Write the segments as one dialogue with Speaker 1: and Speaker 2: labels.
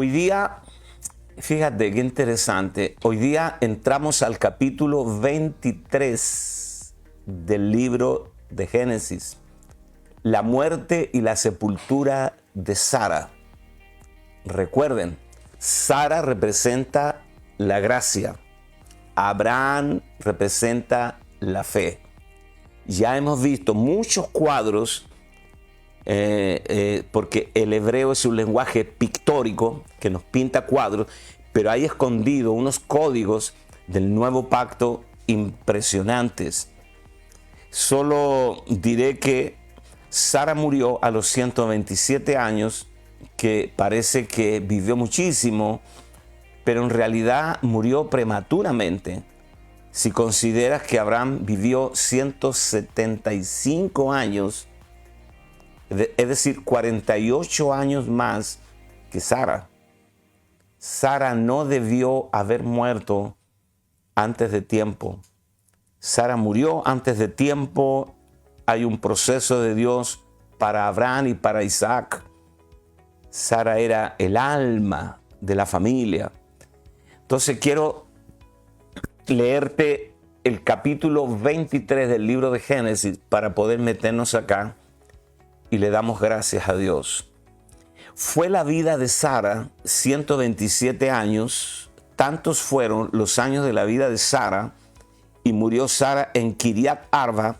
Speaker 1: Hoy día, fíjate qué interesante, hoy día entramos al capítulo 23 del libro de Génesis, la muerte y la sepultura de Sara. Recuerden, Sara representa la gracia, Abraham representa la fe. Ya hemos visto muchos cuadros, porque el hebreo es un lenguaje pictórico que nos pinta cuadros, pero hay escondido unos códigos del nuevo pacto impresionantes. Solo diré que Sara murió a los 127 años, que parece que vivió muchísimo, pero en realidad murió prematuramente. Si consideras que Abraham vivió 175 años, es decir, 48 años más que Sara. Sara no debió haber muerto antes de tiempo. Sara murió antes de tiempo. Hay un proceso de Dios para Abraham y para Isaac. Sara era el alma de la familia. Entonces quiero leerte el capítulo 23 del libro de Génesis para poder meternos acá y le damos gracias a Dios. Fue la vida de Sara 127 años, tantos fueron los años de la vida de Sara, y murió Sara en Kiriat Arba,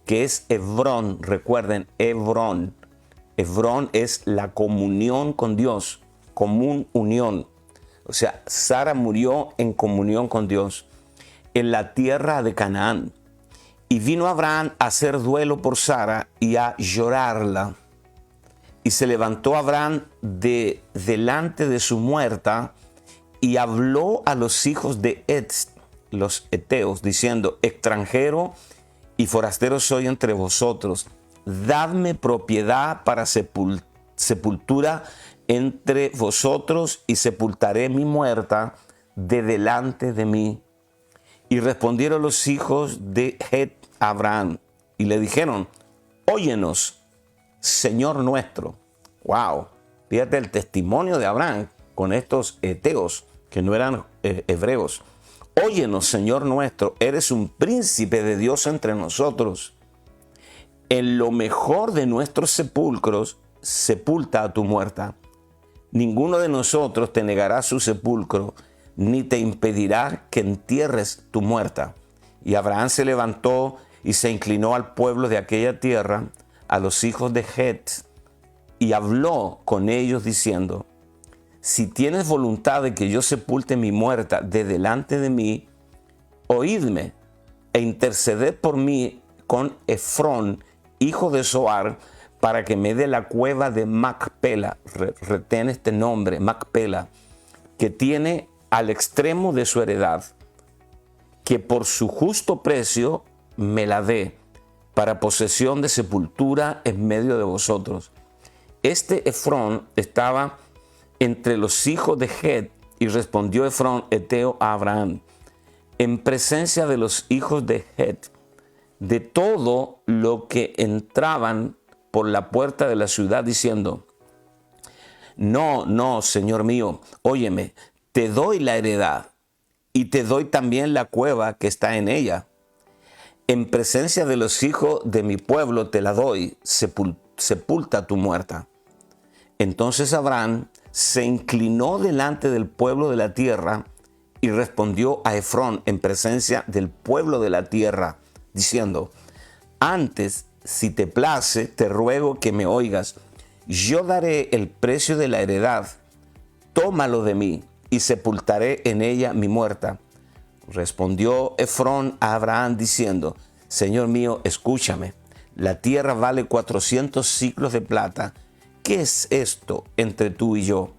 Speaker 1: que es Hebrón. Recuerden, Hebrón. Hebrón es la comunión con Dios, común unión. O sea, Sara murió en comunión con Dios en la tierra de Canaán. Y vino Abraham a hacer duelo por Sara y a llorarla. Y se levantó Abraham delante de su muerta y habló a los hijos de los heteos, diciendo: extranjero y forastero soy entre vosotros. Dadme propiedad para sepultura entre vosotros, y sepultaré mi muerta de delante de mí. Y respondieron los hijos de Het a Abraham y le dijeron: óyenos, Señor nuestro. Wow, fíjate el testimonio de Abraham con estos heteos que no eran hebreos. Óyenos, Señor nuestro, eres un príncipe de Dios entre nosotros. En lo mejor de nuestros sepulcros, sepulta a tu muerta. Ninguno de nosotros te negará su sepulcro, ni te impedirá que entierres tu muerta. Y Abraham se levantó y se inclinó al pueblo de aquella tierra, a los hijos de Het, y habló con ellos diciendo: si tienes voluntad de que yo sepulte mi muerta de delante de mí, oídme e interceded por mí con Efrón, hijo de Zohar, para que me dé la cueva de Macpela. Retén este nombre, Macpela, que tiene al extremo de su heredad, que por su justo precio me la dé, para posesión de sepultura en medio de vosotros. Este Efrón estaba entre los hijos de Het, y respondió Efrón heteo a Abraham, en presencia de los hijos de Het, de todo lo que entraban por la puerta de la ciudad, diciendo: no, Señor mío, óyeme, te doy la heredad, y te doy también la cueva que está en ella. En presencia de los hijos de mi pueblo te la doy, sepulta tu muerta. Entonces Abraham se inclinó delante del pueblo de la tierra y respondió a Efrón en presencia del pueblo de la tierra, diciendo: antes, si te place, te ruego que me oigas. Yo daré el precio de la heredad, tómalo de mí, y sepultaré en ella mi muerta. Respondió Efrón a Abraham diciendo: Señor mío, escúchame. La tierra vale 400 siclos de plata. ¿Qué es esto entre tú y yo?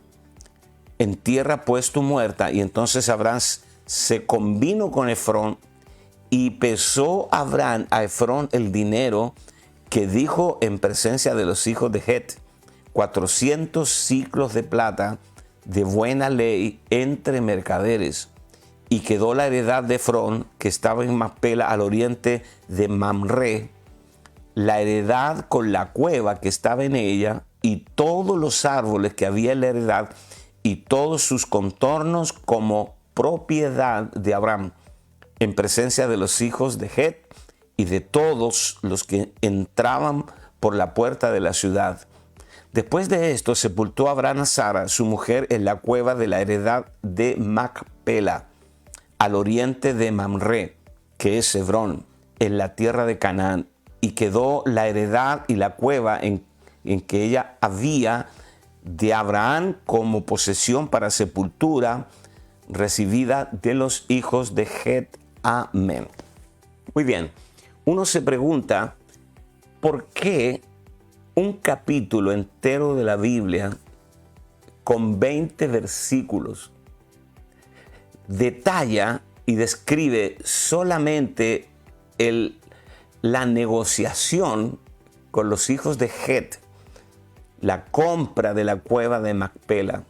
Speaker 1: Entierra pues tu muerta. Y entonces Abraham se convino con Efrón, y pesó Abraham a Efrón el dinero que dijo en presencia de los hijos de Het, 400 siclos de plata de buena ley entre mercaderes. Y quedó la heredad de Efrón, que estaba en Macpela, al oriente de Mamre, la heredad con la cueva que estaba en ella, y todos los árboles que había en la heredad y todos sus contornos como propiedad de Abraham, en presencia de los hijos de Het y de todos los que entraban por la puerta de la ciudad. Después de esto, sepultó Abraham a Sara, su mujer, en la cueva de la heredad de Macpela, al oriente de Mamre, que es Hebrón, en la tierra de Canaán, y quedó la heredad y la cueva en que ella había de Abraham como posesión para sepultura recibida de los hijos de Het. Amén. Muy bien, uno se pregunta, ¿por qué un capítulo entero de la Biblia con 20 versículos detalla y describe solamente la negociación con los hijos de Het, la compra de la cueva de Macpela,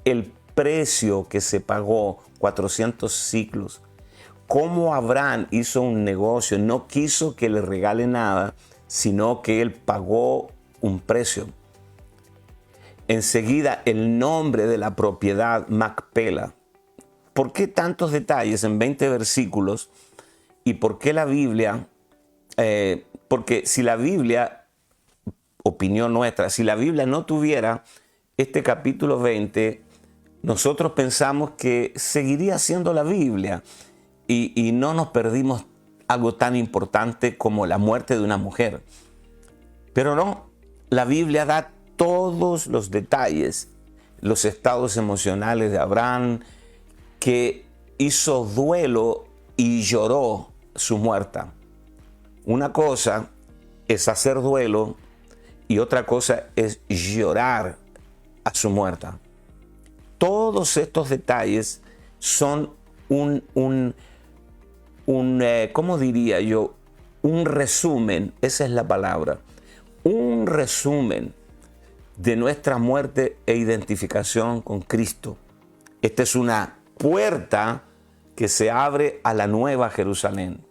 Speaker 1: el precio que se pagó, 400 siclos, cómo Abraham hizo un negocio, no quiso que le regale nada, sino que él pagó un precio. Enseguida, el nombre de la propiedad Macpela. ¿Por qué tantos detalles en 20 versículos? ¿Y por qué la Biblia? Porque si la Biblia, opinión nuestra, si la Biblia no tuviera este capítulo 20, nosotros pensamos que seguiría siendo la Biblia y no nos perdimos algo tan importante como la muerte de una mujer. Pero no, la Biblia da todos los detalles, los estados emocionales de Abraham, que hizo duelo y lloró su muerte. Una cosa es hacer duelo y otra cosa es llorar a su muerte. Todos estos detalles son ¿cómo diría yo? Un resumen, esa es la palabra, un resumen de nuestra muerte e identificación con Cristo. Esta es una puerta que se abre a la nueva Jerusalén.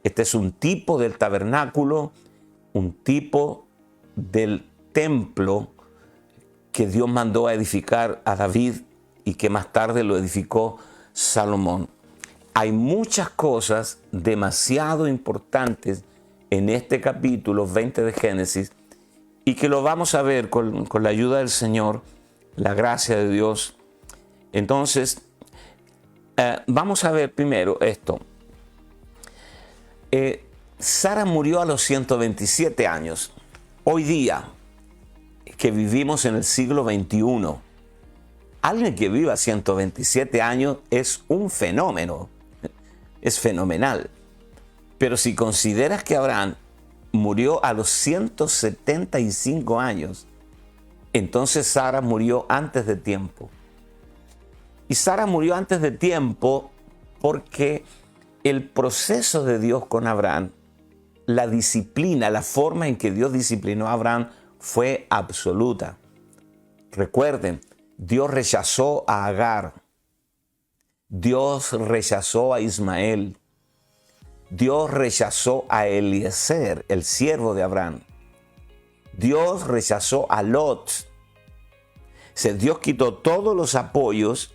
Speaker 1: Este es un tipo del tabernáculo, un tipo del templo que Dios mandó a edificar a David y que más tarde lo edificó Salomón. Hay muchas cosas demasiado importantes en este capítulo 20 de Génesis y que lo vamos a ver con la ayuda del Señor, la gracia de Dios. Entonces, vamos a ver primero esto. Sara murió a los 127 años. Hoy día, que vivimos en el siglo XXI, alguien que viva 127 años es un fenómeno, es fenomenal. Pero si consideras que Abraham murió a los 175 años, entonces Sara murió antes de tiempo. Y Sara murió antes de tiempo porque el proceso de Dios con Abraham, la disciplina, la forma en que Dios disciplinó a Abraham fue absoluta. Recuerden, Dios rechazó a Agar. Dios rechazó a Ismael. Dios rechazó a Eliezer, el siervo de Abraham. Dios rechazó a Lot. Dios quitó todos los apoyos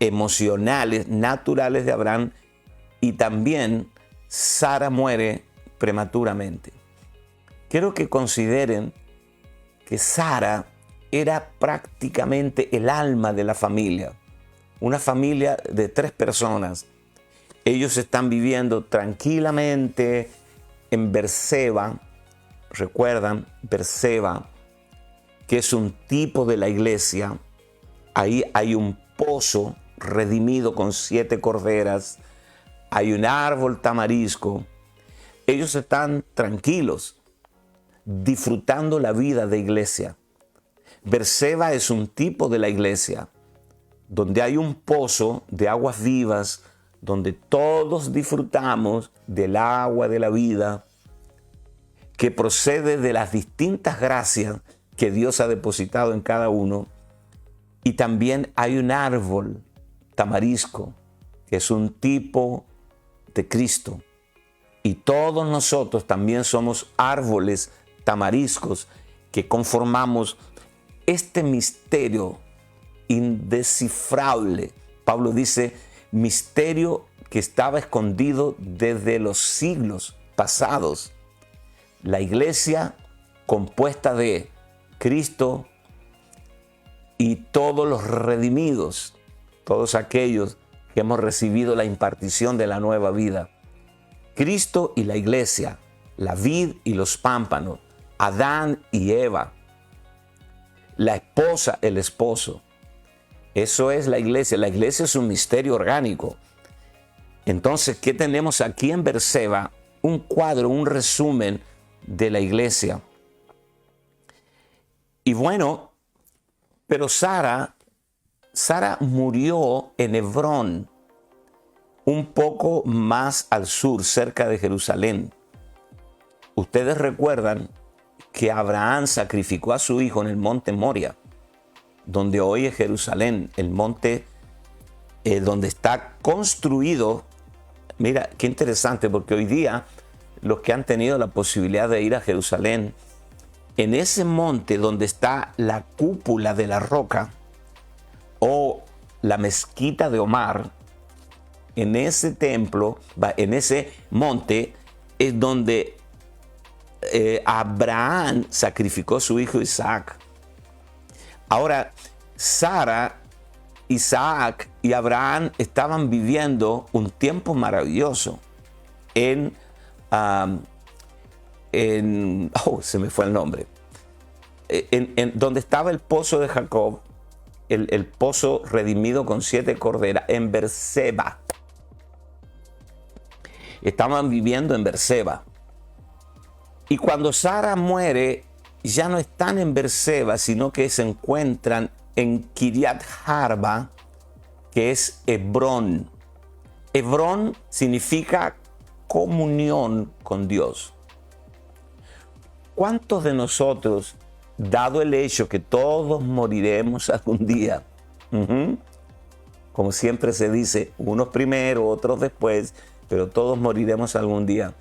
Speaker 1: emocionales, naturales de Abraham, y también Sara muere prematuramente. Quiero que consideren que Sara era prácticamente el alma de la familia, una familia de 3 personas. Ellos están viviendo tranquilamente en Berseba. Recuerdan, Berseba, que es un tipo de la iglesia. Ahí hay un pozo redimido con 7 corderas. Hay un árbol tamarisco. Ellos están tranquilos, disfrutando la vida de iglesia. Berseba es un tipo de la iglesia, donde hay un pozo de aguas vivas, donde todos disfrutamos del agua de la vida, que procede de las distintas gracias que Dios ha depositado en cada uno. Y también hay un árbol tamarisco, que es un tipo de Cristo. Y todos nosotros también somos árboles tamariscos que conformamos este misterio indescifrable. Pablo dice, misterio que estaba escondido desde los siglos pasados. La iglesia compuesta de Cristo y todos los redimidos, todos aquellos que hemos recibido la impartición de la nueva vida. Cristo y la iglesia, la vid y los pámpanos, Adán y Eva, la esposa, el esposo. Eso es la iglesia. La iglesia es un misterio orgánico. Entonces, ¿qué tenemos aquí en Berseba? Un cuadro, un resumen de la iglesia. Y bueno, pero Sara murió en Hebrón, un poco más al sur, cerca de Jerusalén. Ustedes recuerdan que Abraham sacrificó a su hijo en el monte Moria, donde hoy es Jerusalén, el monte donde está construido. Mira, qué interesante, porque hoy día los que han tenido la posibilidad de ir a Jerusalén, en ese monte donde está la cúpula de la roca o la mezquita de Omar, en ese templo, en ese monte, es donde Abraham sacrificó a su hijo Isaac. Ahora, Sara, Isaac y Abraham estaban viviendo un tiempo maravilloso se me fue el nombre, en donde estaba el pozo de Jacob, el pozo redimido con 7 corderas, en Berseba. Estaban viviendo en Berseba. Y cuando Sara muere, ya no están en Berseba, sino que se encuentran en Kiriat Arba, que es Hebrón. Hebrón significa comunión con Dios. ¿Cuántos de nosotros, dado el hecho que todos moriremos algún día, como siempre se dice, unos primero, otros después, pero todos moriremos algún día,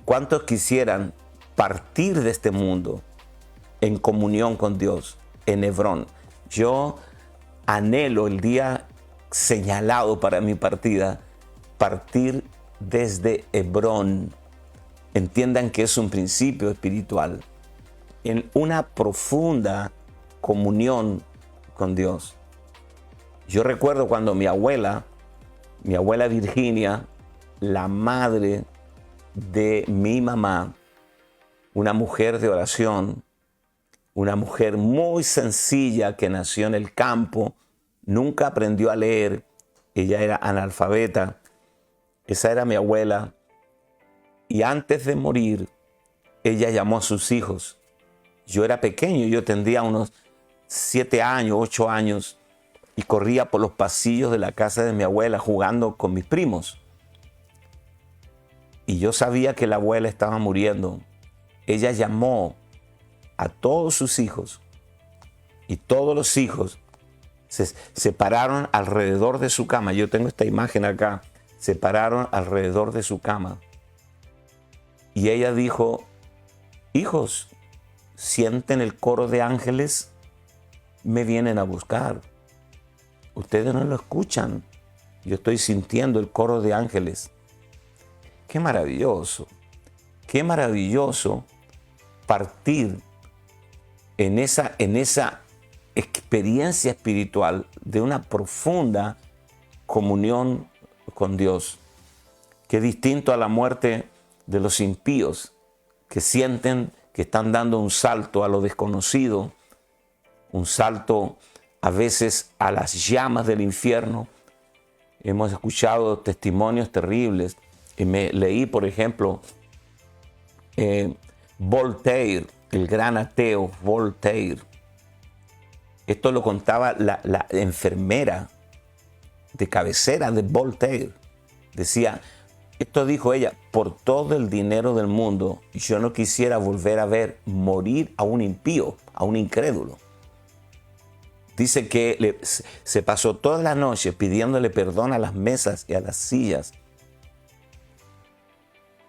Speaker 1: ¿cuántos quisieran partir de este mundo en comunión con Dios, en Hebrón? Yo anhelo el día señalado para mi partida, partir desde Hebrón. Entiendan que es un principio espiritual, en una profunda comunión con Dios. Yo recuerdo cuando mi abuela Virginia, la madre de mi mamá, una mujer de oración, una mujer muy sencilla que nació en el campo, nunca aprendió a leer, ella era analfabeta, esa era mi abuela, y antes de morir, ella llamó a sus hijos. Yo era pequeño, yo tendría unos 7 años, 8 años, y corría por los pasillos de la casa de mi abuela jugando con mis primos. Y yo sabía que la abuela estaba muriendo. Ella llamó a todos sus hijos y todos los hijos se pararon alrededor de su cama. Yo tengo esta imagen acá. Se pararon alrededor de su cama. Y ella dijo, hijos, ¿sienten el coro de ángeles? Me vienen a buscar. Ustedes no lo escuchan. Yo estoy sintiendo el coro de ángeles. Qué maravilloso partir en esa experiencia espiritual de una profunda comunión con Dios. Qué distinto a la muerte de los impíos, que sienten que están dando un salto a lo desconocido, un salto a veces a las llamas del infierno. Hemos escuchado testimonios terribles. Y me leí, por ejemplo, Voltaire, el gran ateo Voltaire. Esto lo contaba la enfermera de cabecera de Voltaire. Decía, esto dijo ella, por todo el dinero del mundo, yo no quisiera volver a ver morir a un impío, a un incrédulo. Dice que se pasó toda la noche pidiéndole perdón a las mesas y a las sillas,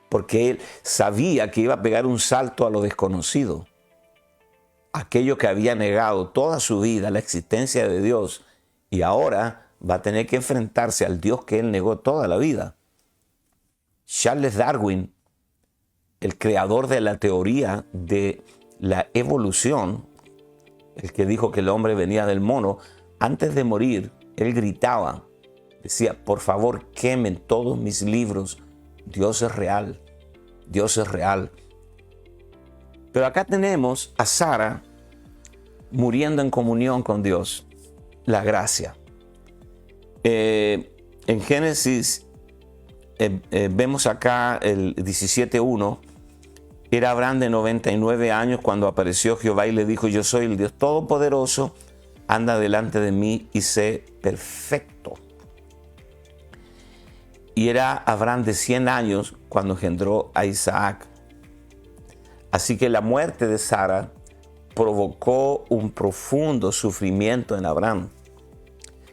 Speaker 1: porque él sabía que iba a pegar un salto a lo desconocido. aquello que había negado toda su vida, la existencia de Dios, y ahora va a tener que enfrentarse al Dios que él negó toda la vida. Charles Darwin, el creador de la teoría de la evolución, el que dijo que el hombre venía del mono, antes de morir, él gritaba, decía, por favor, quemen todos mis libros, Dios es real, Dios es real. Pero acá tenemos a Sara muriendo en comunión con Dios, la gracia. En Génesis vemos acá el 17:1, era Abraham de 99 años cuando apareció Jehová y le dijo, yo soy el Dios Todopoderoso, anda delante de mí y sé perfecto. Y era Abraham de 100 años cuando engendró a Isaac. Así que la muerte de Sara provocó un profundo sufrimiento en Abraham.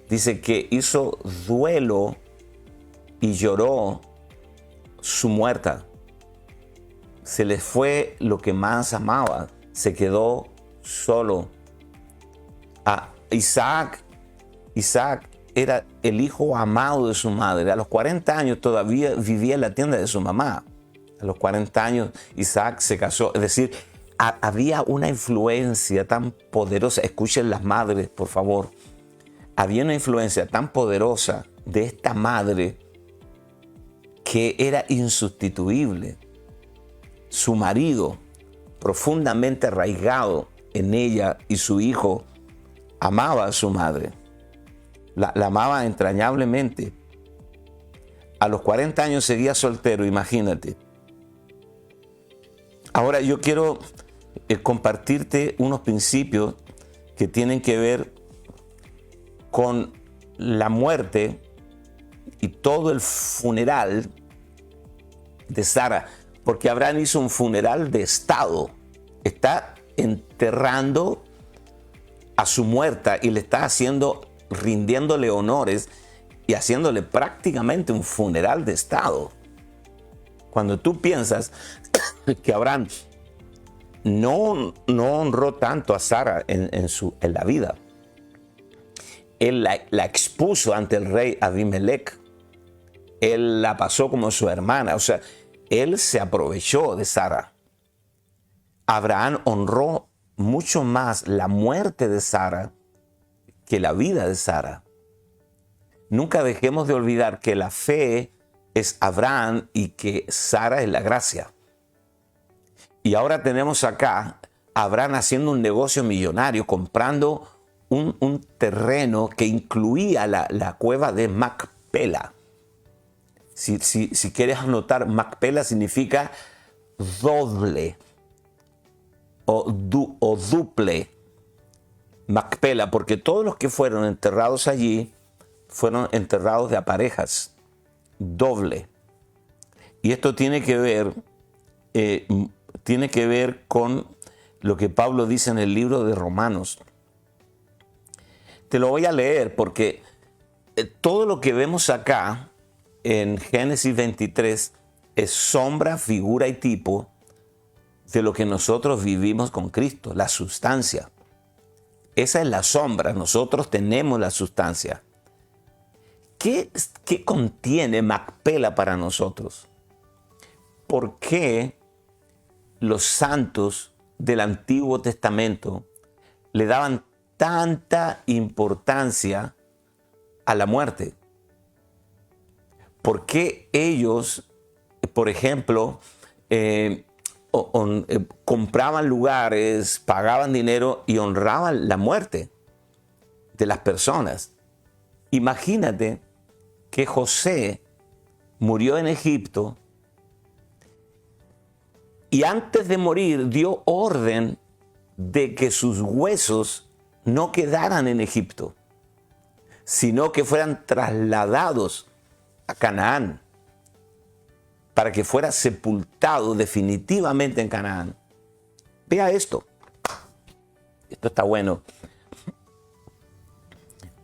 Speaker 1: Dice que hizo duelo y lloró su muerte. Se le fue lo que más amaba, se quedó solo. Isaac era el hijo amado de su madre. A los 40 años todavía vivía en la tienda de su mamá. A los 40 años Isaac se casó. Es decir, había una influencia tan poderosa. Escuchen las madres, por favor. Había una influencia tan poderosa de esta madre que era insustituible. Su marido, profundamente arraigado en ella y su hijo, amaba a su madre. La amaba entrañablemente. A los 40 años seguía soltero, imagínate. Ahora yo quiero compartirte unos principios que tienen que ver con la muerte y todo el funeral de Sara, porque Abraham hizo un funeral de estado. Está enterrando a su muerta y le está rindiéndole honores y haciéndole prácticamente un funeral de estado. Cuando tú piensas que Abraham no honró tanto a Sara en la vida, él la expuso ante el rey Abimelech, él la pasó como su hermana, o sea, él se aprovechó de Sara. Abraham honró mucho más la muerte de Sara que la vida de Sara. Nunca dejemos de olvidar que la fe es Abraham y que Sara es la gracia. Y ahora tenemos acá a Abraham haciendo un negocio millonario, comprando un terreno que incluía la cueva de Macpela. Si quieres anotar, Macpela significa doble o duple. Macpela, porque todos los que fueron enterrados allí fueron enterrados de a parejas, doble. Y esto tiene que ver con lo que Pablo dice en el libro de Romanos. Te lo voy a leer porque todo lo que vemos acá en Génesis 23 es sombra, figura y tipo de lo que nosotros vivimos con Cristo, la sustancia. Esa es la sombra, nosotros tenemos la sustancia. ¿Qué contiene Macpela para nosotros? ¿Por qué los santos del Antiguo Testamento le daban tanta importancia a la muerte? ¿Por qué ellos, por ejemplo, compraban lugares, pagaban dinero y honraban la muerte de las personas? Imagínate que José murió en Egipto y antes de morir dio orden de que sus huesos no quedaran en Egipto, sino que fueran trasladados a Canaán, para que fuera sepultado definitivamente en Canaán. Vea esto. Esto está bueno.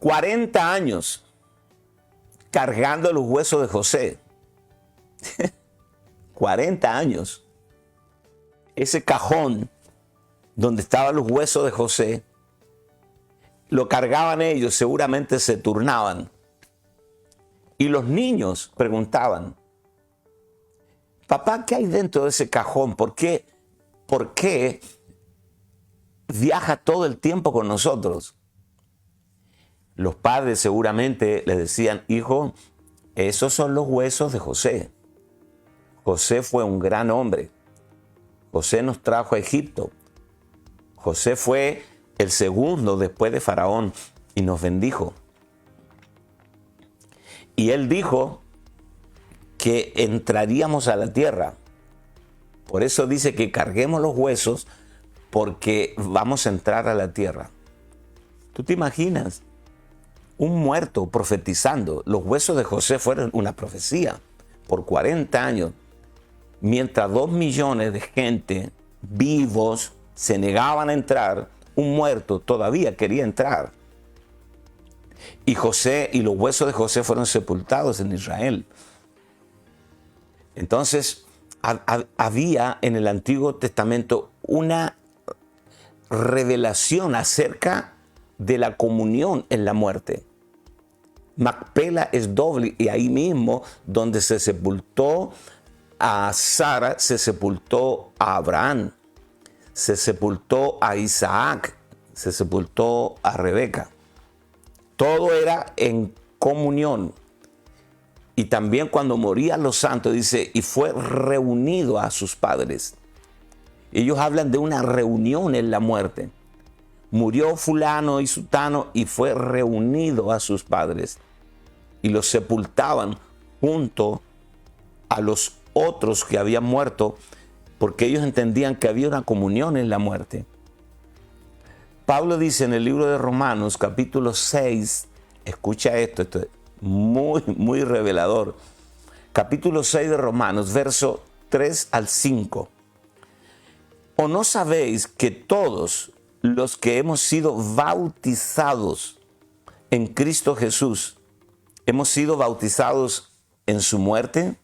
Speaker 1: 40 años cargando los huesos de José. 40 años. Ese cajón donde estaban los huesos de José. Lo cargaban ellos, seguramente se turnaban. Y los niños preguntaban, papá, ¿qué hay dentro de ese cajón? ¿Por qué viaja todo el tiempo con nosotros? Los padres seguramente le decían, hijo, esos son los huesos de José. José fue un gran hombre. José nos trajo a Egipto. José fue el segundo después de Faraón y nos bendijo. Y él dijo que entraríamos a la tierra. Por eso dice que carguemos los huesos porque vamos a entrar a la tierra. ¿Tú te imaginas? Un muerto profetizando. Los huesos de José fueron una profecía por 40 años. Mientras 2 millones de gente vivos se negaban a entrar, un muerto todavía quería entrar. Y José y los huesos de José fueron sepultados en Israel. Entonces, había en el Antiguo Testamento una revelación acerca de la comunión en la muerte. Macpela es doble, y ahí mismo donde se sepultó a Sara, se sepultó a Abraham, se sepultó a Isaac, se sepultó a Rebeca. Todo era en comunión. Y también cuando morían los santos, dice, y fue reunido a sus padres. Ellos hablan de una reunión en la muerte. Murió fulano y sutano y fue reunido a sus padres. Y los sepultaban junto a los otros que habían muerto, porque ellos entendían que había una comunión en la muerte. Pablo dice en el libro de Romanos, capítulo 6, escucha esto es muy revelador. Capítulo 6 de Romanos, verso 3 al 5. ¿O no sabéis que todos los que hemos sido bautizados en Cristo Jesús, hemos sido bautizados en su muerte?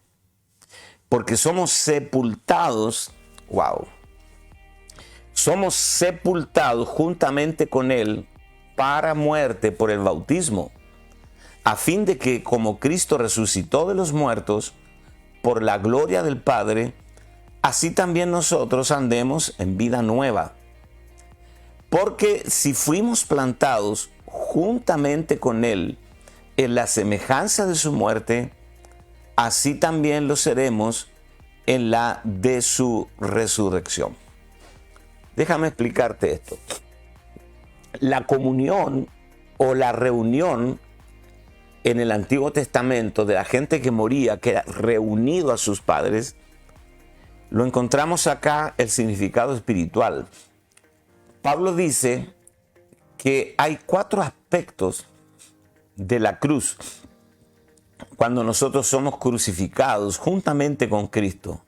Speaker 1: Porque somos sepultados, somos sepultados juntamente con Él para muerte por el bautismo, a fin de que como Cristo resucitó de los muertos por la gloria del Padre, así también nosotros andemos en vida nueva. Porque si fuimos plantados juntamente con Él en la semejanza de su muerte, así también lo seremos en la de su resurrección. Déjame explicarte esto. La comunión o la reunión en el Antiguo Testamento de la gente que moría, que era reunido a sus padres, lo encontramos acá el significado espiritual. Pablo dice que hay 4 aspectos de la cruz cuando nosotros somos crucificados juntamente con Cristo.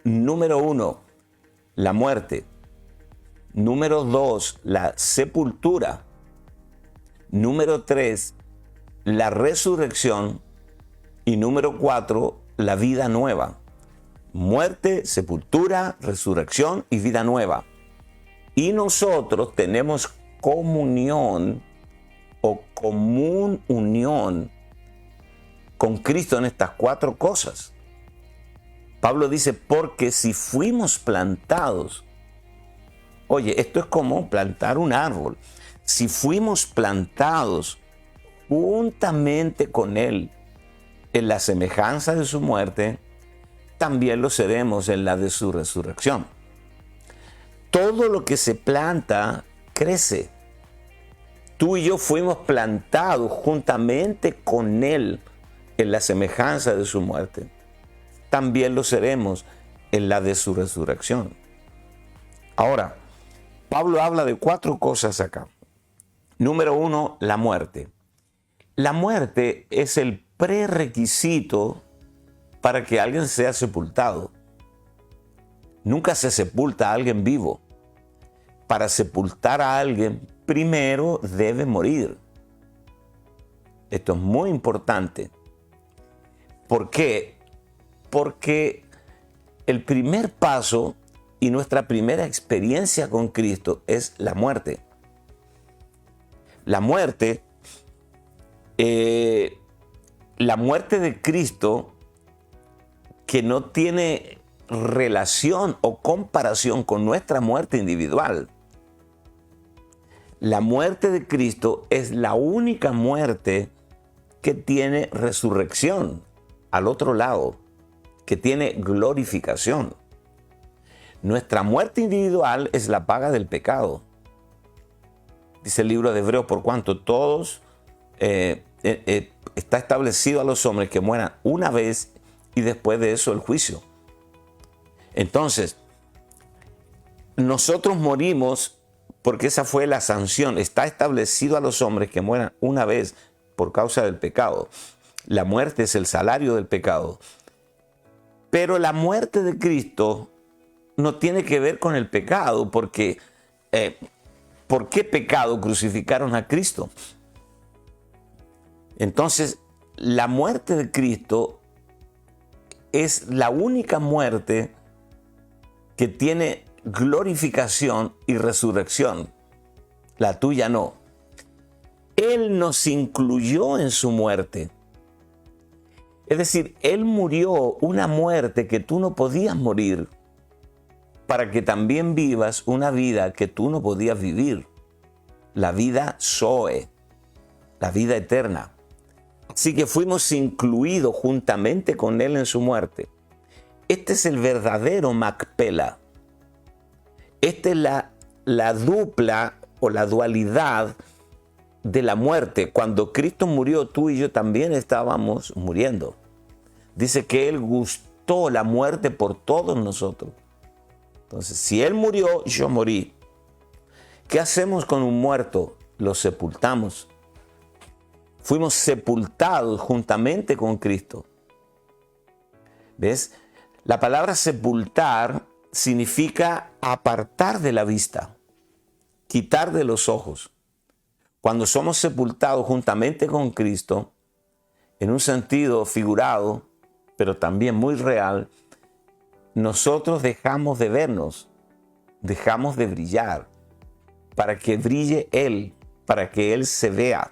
Speaker 1: Número 1, la muerte. Número 2, la sepultura. Número 3, la resurrección. Y número 4, la vida nueva. Muerte, sepultura, resurrección y vida nueva. Y nosotros tenemos comunión o común unión con Cristo en estas 4 cosas. Pablo dice, porque si fuimos plantados, oye, esto es como plantar un árbol. Si fuimos plantados juntamente con Él en la semejanza de su muerte, también lo seremos en la de su resurrección. Todo lo que se planta crece. Tú y yo fuimos plantados juntamente con Él en la semejanza de su muerte. También lo seremos en la de su resurrección. Ahora, Pablo habla de 4 cosas acá. Número 1, la muerte. La muerte es el prerequisito para que alguien sea sepultado. Nunca se sepulta a alguien vivo. Para sepultar a alguien, primero debe morir. Esto es muy importante. ¿Por qué? Porque el primer paso Y nuestra primera experiencia con Cristo es la muerte. La muerte de Cristo, que no tiene relación o comparación con nuestra muerte individual. La muerte de Cristo es la única muerte que tiene resurrección al otro lado, que tiene glorificación. Nuestra muerte individual es la paga del pecado. Dice el libro de Hebreos, por cuanto todos está establecido a los hombres que mueran una vez y después de eso el juicio. Entonces, nosotros morimos porque esa fue la sanción. Está establecido a los hombres que mueran una vez por causa del pecado. La muerte es el salario del pecado. Pero la muerte de Cristo no tiene que ver con el pecado, porque ¿por qué pecado crucificaron a Cristo? Entonces, la muerte de Cristo es la única muerte que tiene glorificación y resurrección. La tuya no. Él nos incluyó en su muerte. Es decir, Él murió una muerte que tú no podías morir, para que también vivas una vida que tú no podías vivir. La vida Zoe, la vida eterna. Así que fuimos incluidos juntamente con Él en su muerte. Este es el verdadero Macpela. Esta es la dupla o la dualidad de la muerte. Cuando Cristo murió, tú y yo también estábamos muriendo. Dice que Él gustó la muerte por todos nosotros. Entonces, si Él murió, yo morí. ¿Qué hacemos con un muerto? Lo sepultamos. Fuimos sepultados juntamente con Cristo. ¿Ves? La palabra sepultar significa apartar de la vista, quitar de los ojos. Cuando somos sepultados juntamente con Cristo, en un sentido figurado, pero también muy real, nosotros dejamos de vernos, dejamos de brillar, para que brille Él, para que Él se vea.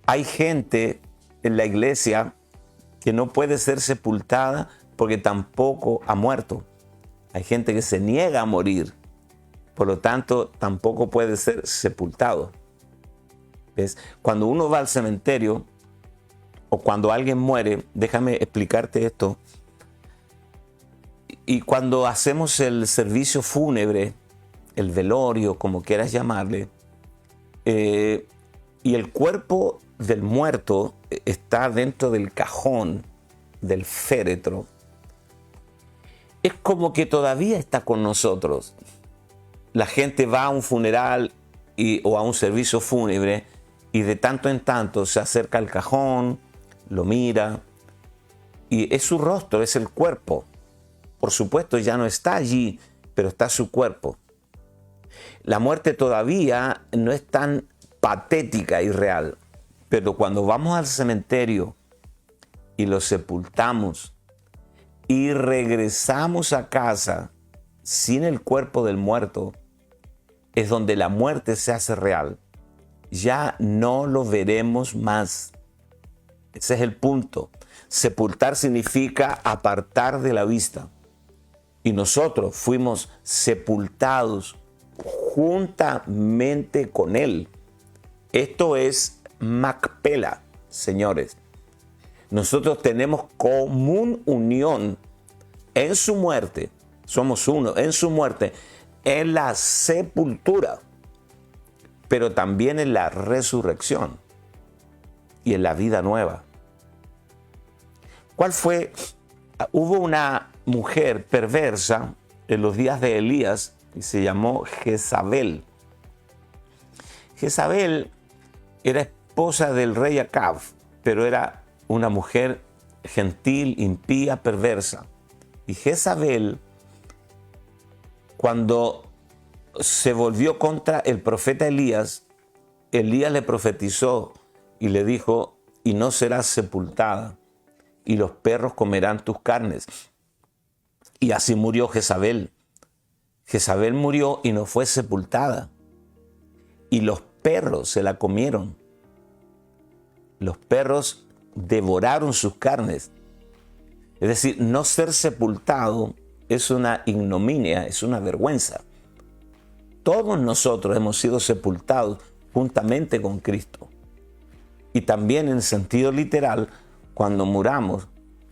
Speaker 1: Hay gente en la iglesia que no puede ser sepultada porque tampoco ha muerto. Hay gente que se niega a morir, por lo tanto tampoco puede ser sepultado. ¿Ves? Cuando uno va al cementerio o cuando alguien muere, déjame explicarte esto. Y cuando hacemos el servicio fúnebre, el velorio, como quieras llamarle, y el cuerpo del muerto está dentro del cajón del féretro, es como que todavía está con nosotros. La gente va a un funeral o a un servicio fúnebre y de tanto en tanto se acerca al cajón, lo mira, y es su rostro, es el cuerpo. Por supuesto, ya no está allí, pero está su cuerpo. La muerte todavía no es tan patética y real, pero cuando vamos al cementerio y lo sepultamos y regresamos a casa sin el cuerpo del muerto, es donde la muerte se hace real. Ya no lo veremos más. Ese es el punto. Sepultar significa apartar de la vista. Y nosotros fuimos sepultados juntamente con Él. Esto es Macpela, señores. Nosotros tenemos común unión en su muerte. Somos uno en su muerte, en la sepultura, pero también en la resurrección y en la vida nueva. ¿Cuál fue? Hubo una mujer perversa en los días de Elías y se llamó Jezabel. Jezabel era esposa del rey Acab, pero era una mujer gentil, impía, perversa. Y Jezabel, cuando se volvió contra el profeta Elías, Elías le profetizó y le dijo: y no serás sepultada, y los perros comerán tus carnes. Y así murió Jezabel. Jezabel murió y no fue sepultada. Y los perros se la comieron. Los perros devoraron sus carnes. Es decir, no ser sepultado es una ignominia, es una vergüenza. Todos nosotros hemos sido sepultados juntamente con Cristo. Y también en sentido literal, cuando muramos,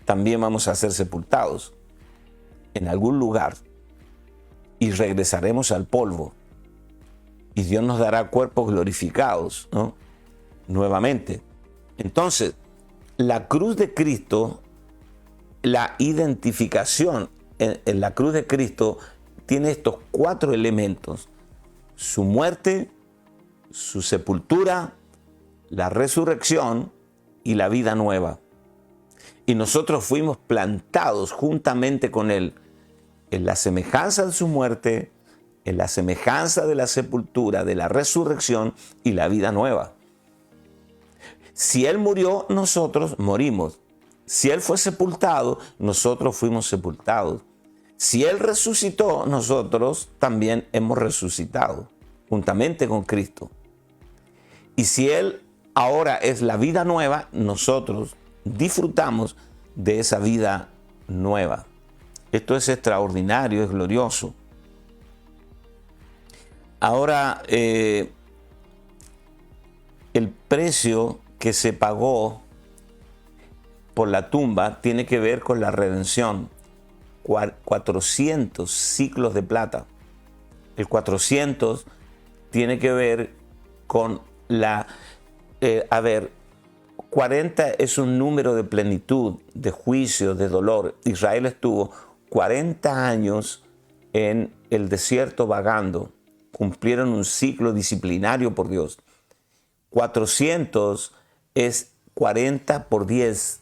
Speaker 1: también vamos a ser sepultados en algún lugar y regresaremos al polvo. Y Dios nos dará cuerpos glorificados, ¿no? Nuevamente. Entonces, la cruz de Cristo, la identificación en la cruz de Cristo tiene estos 4 elementos: su muerte, su sepultura, la resurrección y la vida nueva. Y nosotros fuimos plantados juntamente con Él en la semejanza de su muerte, en la semejanza de la sepultura, de la resurrección y la vida nueva. Si Él murió, nosotros morimos. Si Él fue sepultado, nosotros fuimos sepultados. Si Él resucitó, nosotros también hemos resucitado juntamente con Cristo. Y si Él ahora es la vida nueva, nosotros disfrutamos de esa vida nueva. Esto es extraordinario, es glorioso. Ahora, el precio que se pagó por la tumba tiene que ver con la redención. 400 siclos de plata. El 400 tiene que ver con la... 40 es un número de plenitud, de juicio, de dolor. Israel estuvo 40 años en el desierto vagando. Cumplieron un ciclo disciplinario por Dios. 400 es 40 por 10.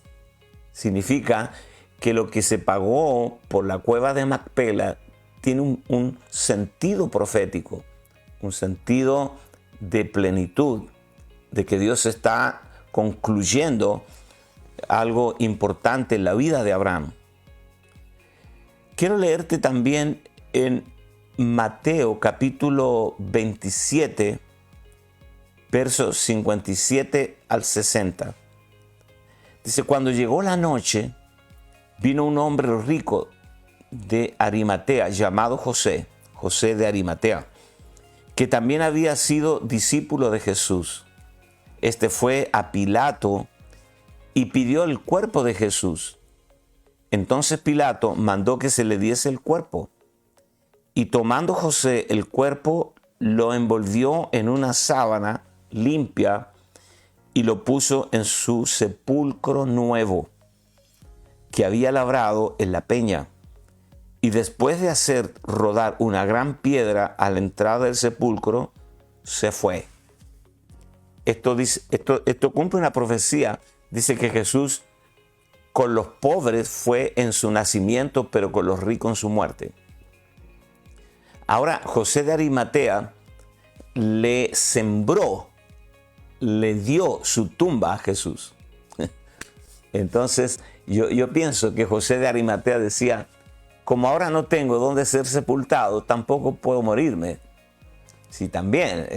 Speaker 1: Significa que lo que se pagó por la cueva de Macpela tiene un sentido profético, un sentido de plenitud, de que Dios está concluyendo algo importante en la vida de Abraham. Quiero leerte también en Mateo capítulo 27, versos 57 al 60. Dice: cuando llegó la noche, vino un hombre rico de Arimatea llamado José, José de Arimatea, que también había sido discípulo de Jesús. Este fue a Pilato y pidió el cuerpo de Jesús. Entonces Pilato mandó que se le diese el cuerpo. Y tomando José el cuerpo, lo envolvió en una sábana limpia y lo puso en su sepulcro nuevo, que había labrado en la peña. Y después de hacer rodar una gran piedra a la entrada del sepulcro, se fue. Esto cumple una profecía. Dice que Jesús con los pobres fue en su nacimiento, pero con los ricos en su muerte. Ahora, José de Arimatea le sembró, le dio su tumba a Jesús. Entonces, yo pienso que José de Arimatea decía: como ahora no tengo dónde ser sepultado, tampoco puedo morirme. Sí, también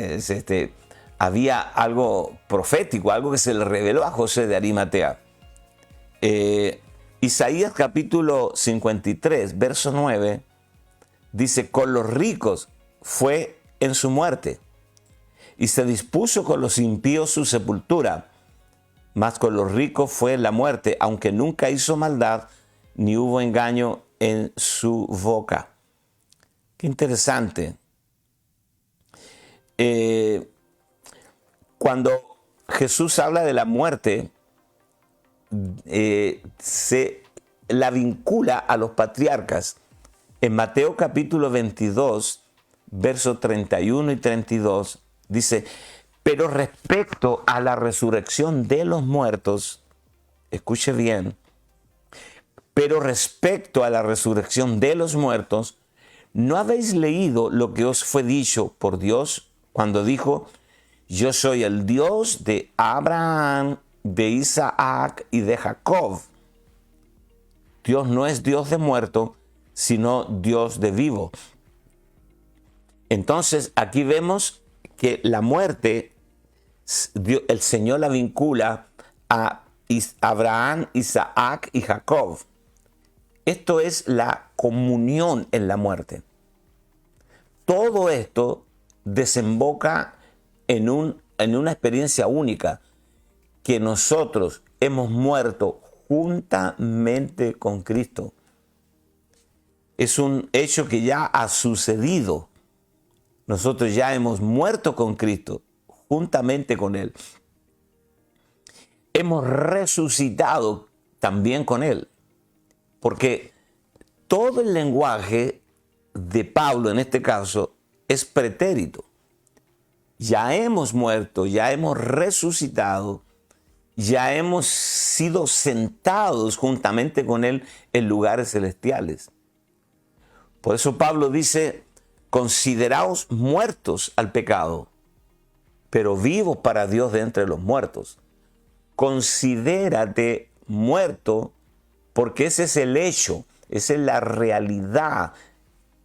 Speaker 1: había algo profético, algo que se le reveló a José de Arimatea. Isaías capítulo 53, verso 9, dice: con los ricos fue en su muerte, y se dispuso con los impíos su sepultura, mas con los ricos fue la muerte, aunque nunca hizo maldad, ni hubo engaño en su boca. Qué interesante. Cuando Jesús habla de la muerte, se la vincula a los patriarcas. En Mateo capítulo 22, versos 31 y 32, dice: pero respecto a la resurrección de los muertos, escuche bien, pero respecto a la resurrección de los muertos, ¿no habéis leído lo que os fue dicho por Dios cuando dijo: yo soy el Dios de Abraham, de Isaac y de Jacob? Dios no es Dios de muertos, sino Dios de vivo. Entonces aquí vemos que la muerte, el Señor la vincula a Abraham, Isaac y Jacob. Esto es la comunión en la muerte. Todo esto desemboca en una experiencia única, que nosotros hemos muerto juntamente con Cristo. Es un hecho que ya ha sucedido. Nosotros ya hemos muerto con Cristo, juntamente con Él. Hemos resucitado también con Él. Porque todo el lenguaje de Pablo en este caso es pretérito. Ya hemos muerto, ya hemos resucitado, ya hemos sido sentados juntamente con Él en lugares celestiales. Por eso Pablo dice, consideraos muertos al pecado, pero vivos para Dios de entre los muertos. Considérate muerto, porque ese es el hecho, esa es la realidad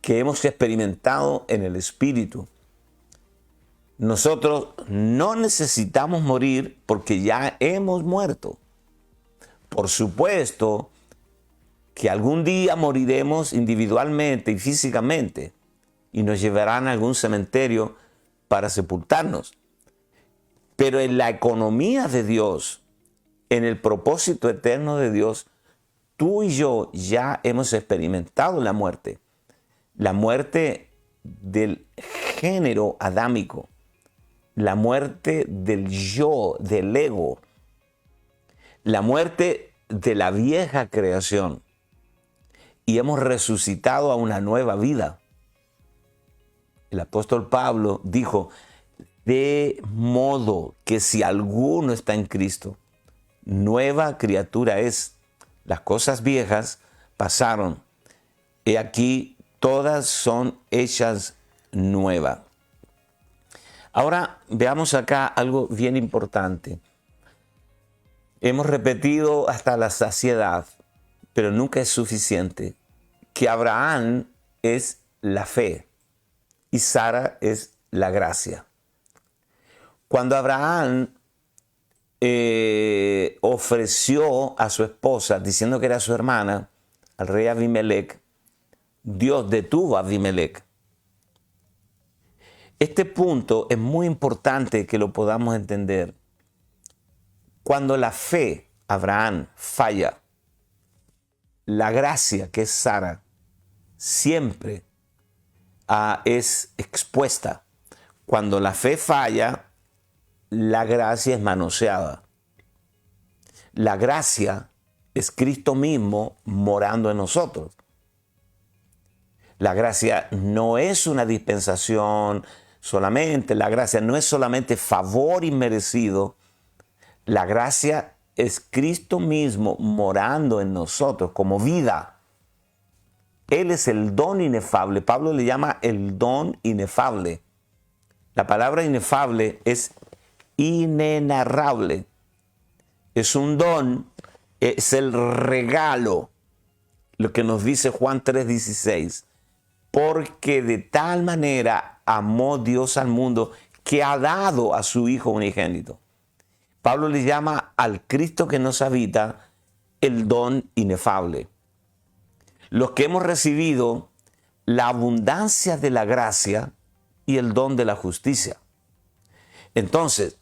Speaker 1: que hemos experimentado en el Espíritu. Nosotros no necesitamos morir porque ya hemos muerto. Por supuesto que algún día moriremos individualmente y físicamente y nos llevarán a algún cementerio para sepultarnos. Pero en la economía de Dios, en el propósito eterno de Dios, tú y yo ya hemos experimentado la muerte del género adámico, la muerte del yo, del ego, la muerte de la vieja creación, y hemos resucitado a una nueva vida. El apóstol Pablo dijo, de modo que si alguno está en Cristo, nueva criatura es. Las cosas viejas pasaron. He aquí, todas son hechas nuevas. Ahora veamos acá algo bien importante. Hemos repetido hasta la saciedad, pero nunca es suficiente, que Abraham es la fe y Sara es la gracia. Cuando Abraham ofreció a su esposa, diciendo que era su hermana, al rey Abimelech, Dios detuvo a Abimelech. Este punto es muy importante que lo podamos entender. Cuando la fe, Abraham, falla, la gracia, que es Sara, siempre es expuesta. Cuando la fe falla, la gracia es manoseada. La gracia es Cristo mismo morando en nosotros. La gracia no es una dispensación solamente, la gracia no es solamente favor inmerecido. La gracia es Cristo mismo morando en nosotros como vida. Él es el don inefable. Pablo le llama el don inefable. La palabra inefable es inenarrable. Es un don, es el regalo. Lo que nos dice Juan 3:16. Porque de tal manera amó Dios al mundo que ha dado a su Hijo unigénito. Pablo le llama al Cristo que nos habita el don inefable. Los que hemos recibido la abundancia de la gracia y el don de la justicia. Entonces,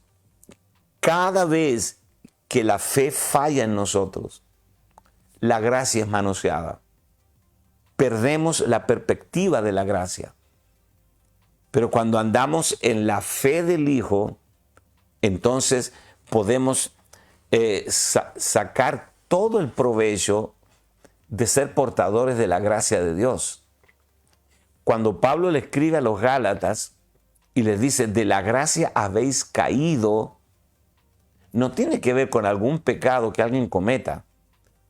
Speaker 1: cada vez que la fe falla en nosotros, la gracia es manoseada. Perdemos la perspectiva de la gracia. Pero cuando andamos en la fe del Hijo, entonces podemos sacar todo el provecho de ser portadores de la gracia de Dios. Cuando Pablo le escribe a los Gálatas y les dice, de la gracia habéis caído, no tiene que ver con algún pecado que alguien cometa.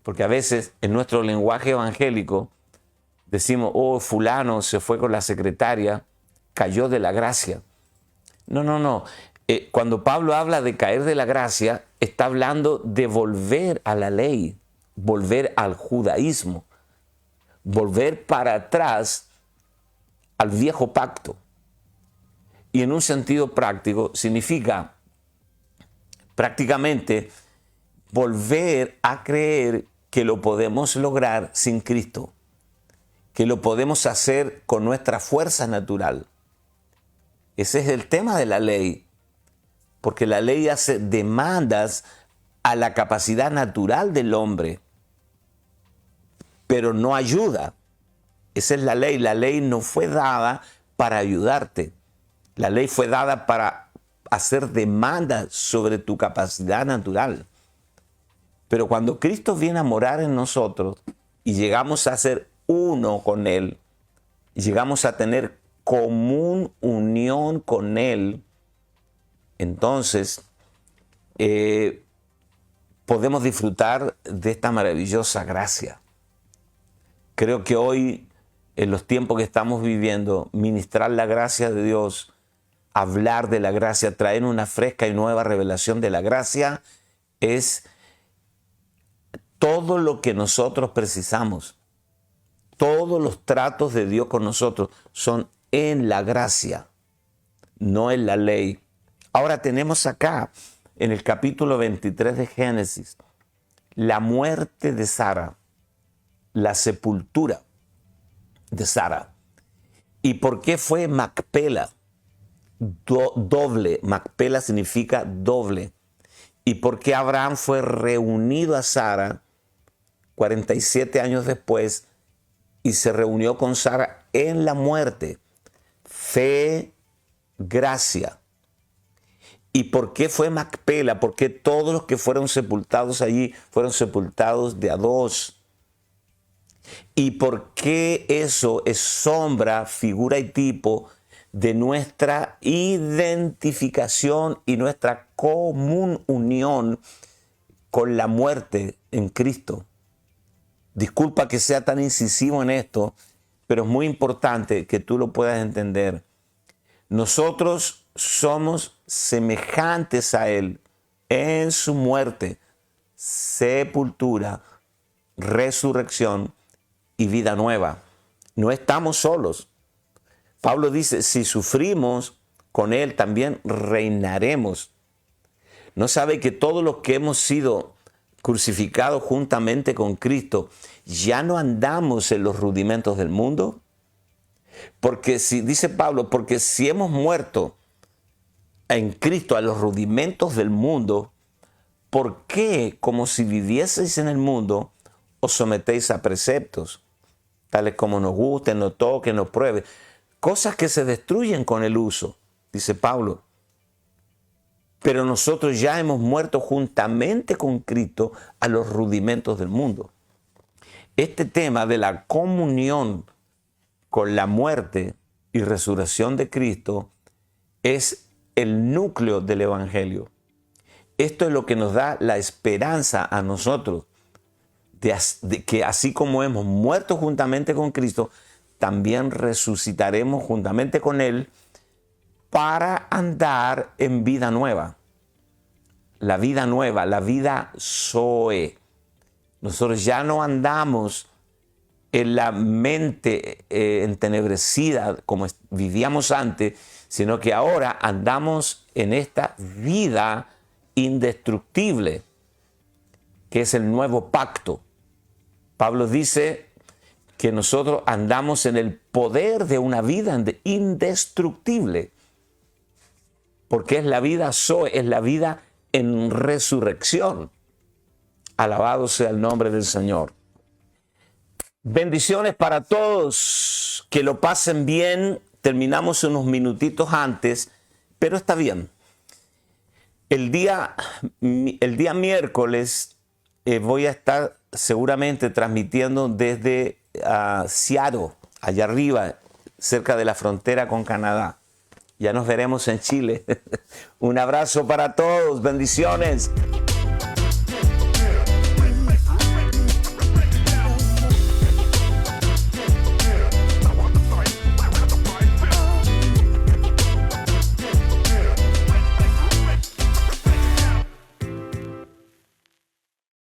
Speaker 1: Porque a veces en nuestro lenguaje evangélico decimos, oh, fulano se fue con la secretaria, cayó de la gracia. No. Cuando Pablo habla de caer de la gracia, está hablando de volver a la ley, volver al judaísmo. volver para atrás al viejo pacto. Y en un sentido práctico significa prácticamente volver a creer que lo podemos lograr sin Cristo, que lo podemos hacer con nuestra fuerza natural. Ese es el tema de la ley, porque la ley hace demandas a la capacidad natural del hombre, pero no ayuda. Esa es la ley. La ley no fue dada para ayudarte. La ley fue dada para hacer demandas sobre tu capacidad natural. Pero cuando Cristo viene a morar en nosotros y llegamos a ser uno con Él, y llegamos a tener común unión con Él, entonces podemos disfrutar de esta maravillosa gracia. Creo que hoy, en los tiempos que estamos viviendo, ministrar la gracia de Dios, hablar de la gracia, traer una fresca y nueva revelación de la gracia, es todo lo que nosotros precisamos. Todos los tratos de Dios con nosotros son en la gracia, no en la ley. Ahora tenemos acá, en el capítulo 23 de Génesis, la muerte de Sara, la sepultura de Sara. ¿Y por qué fue Macpela? Doble. Macpela significa doble. ¿Y por qué Abraham fue reunido a Sara 47 años después y se reunió con Sara en la muerte? Fe, gracia. ¿Y por qué fue Macpela? Porque todos los que fueron sepultados allí fueron sepultados de a dos. ¿Y por qué eso es sombra, figura y tipo de nuestra identificación y nuestra común unión con la muerte en Cristo? Disculpa que sea tan incisivo en esto, pero es muy importante que tú lo puedas entender. Nosotros somos semejantes a Él en su muerte, sepultura, resurrección y vida nueva. No estamos solos. Pablo dice, si sufrimos con Él, también reinaremos. ¿No sabe que todos los que hemos sido crucificados juntamente con Cristo, ya no andamos en los rudimentos del mundo? Porque si, dice Pablo, porque si hemos muerto en Cristo a los rudimentos del mundo, ¿por qué, como si vivieseis en el mundo, os sometéis a preceptos, tales como nos gusten, nos toquen, nos prueben? Cosas que se destruyen con el uso, dice Pablo. Pero nosotros ya hemos muerto juntamente con Cristo a los rudimentos del mundo. Este tema de la comunión con la muerte y resurrección de Cristo es el núcleo del Evangelio. Esto es lo que nos da la esperanza a nosotros de que así como hemos muerto juntamente con Cristo, también resucitaremos juntamente con Él para andar en vida nueva. La vida nueva, la vida Zoe. Nosotros ya no andamos en la mente entenebrecida como vivíamos antes, sino que ahora andamos en esta vida indestructible, que es el nuevo pacto. Pablo dice que nosotros andamos en el poder de una vida indestructible, porque es la vida Zoe, es la vida en resurrección. Alabado sea el nombre del Señor. Bendiciones para todos, que lo pasen bien. Terminamos unos minutitos antes, pero está bien. El día miércoles voy a estar seguramente transmitiendo desde Seattle, allá arriba, cerca de la frontera con Canadá. Ya nos veremos en Chile. Un abrazo para todos. Bendiciones.